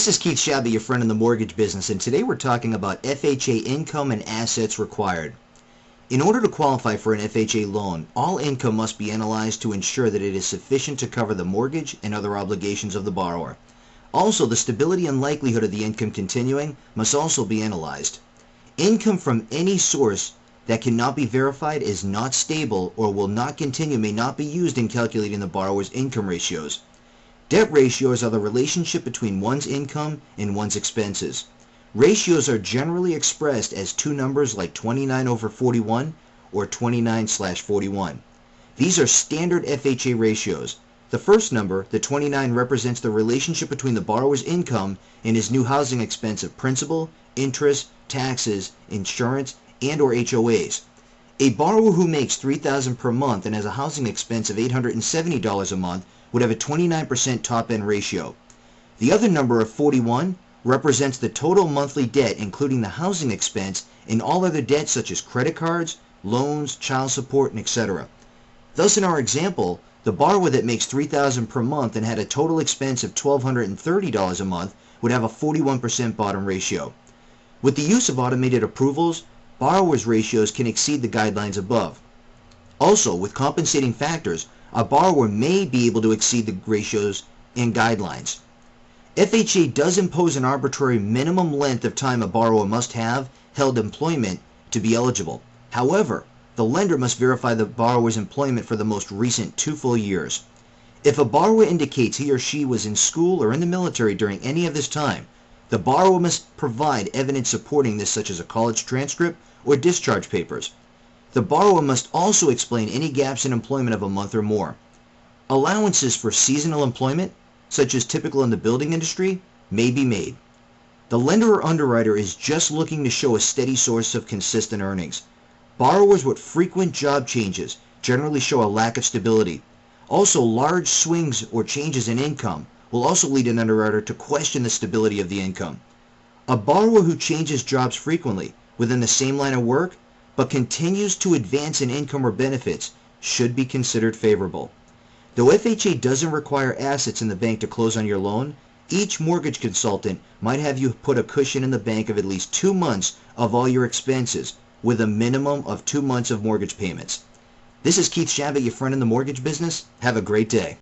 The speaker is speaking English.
This is Keith Shabby, your friend in the mortgage business, and today we're talking about FHA income and assets required. In order to qualify for an FHA loan, all income must be analyzed to ensure that it is sufficient to cover the mortgage and other obligations of the borrower. Also, the stability and likelihood of the income continuing must also be analyzed. Income from any source that cannot be verified is not stable or will not continue may not be used in calculating the borrower's income ratios. Debt ratios are the relationship between one's income and one's expenses. Ratios are generally expressed as two numbers like 29/41 or 29/41. These are standard FHA ratios. The first number, the 29, represents the relationship between the borrower's income and his new housing expense of principal, interest, taxes, insurance, and or HOAs. A borrower who makes $3,000 per month and has a housing expense of $870 a month would have a 29% top-end ratio. The other number of 41 represents the total monthly debt including the housing expense and all other debts such as credit cards, loans, child support, and etc. Thus in our example, the borrower that makes $3,000 per month and had a total expense of $1,230 a month would have a 41% bottom ratio. With the use of automated approvals, borrowers' ratios can exceed the guidelines above. Also, with compensating factors, a borrower may be able to exceed the ratios and guidelines. FHA does impose an arbitrary minimum length of time a borrower must have held employment to be eligible. However, the lender must verify the borrower's employment for the most recent 2 full years. If a borrower indicates he or she was in school or in the military during any of this time, the borrower must provide evidence supporting this, such as a college transcript or discharge papers. The borrower must also explain any gaps in employment of a month or more. Allowances for seasonal employment, such as typical in the building industry, may be made. The lender or underwriter is just looking to show a steady source of consistent earnings. Borrowers with frequent job changes generally show a lack of stability. Also, large swings or changes in income will also lead an underwriter to question the stability of the income. A borrower who changes jobs frequently within the same line of work but continues to advance in income or benefits should be considered favorable. Though FHA doesn't require assets in the bank to close on your loan, each mortgage consultant might have you put a cushion in the bank of at least 2 months of all your expenses with a minimum of 2 months of mortgage payments. This is Keith Shabbat, your friend in the mortgage business. Have a great day.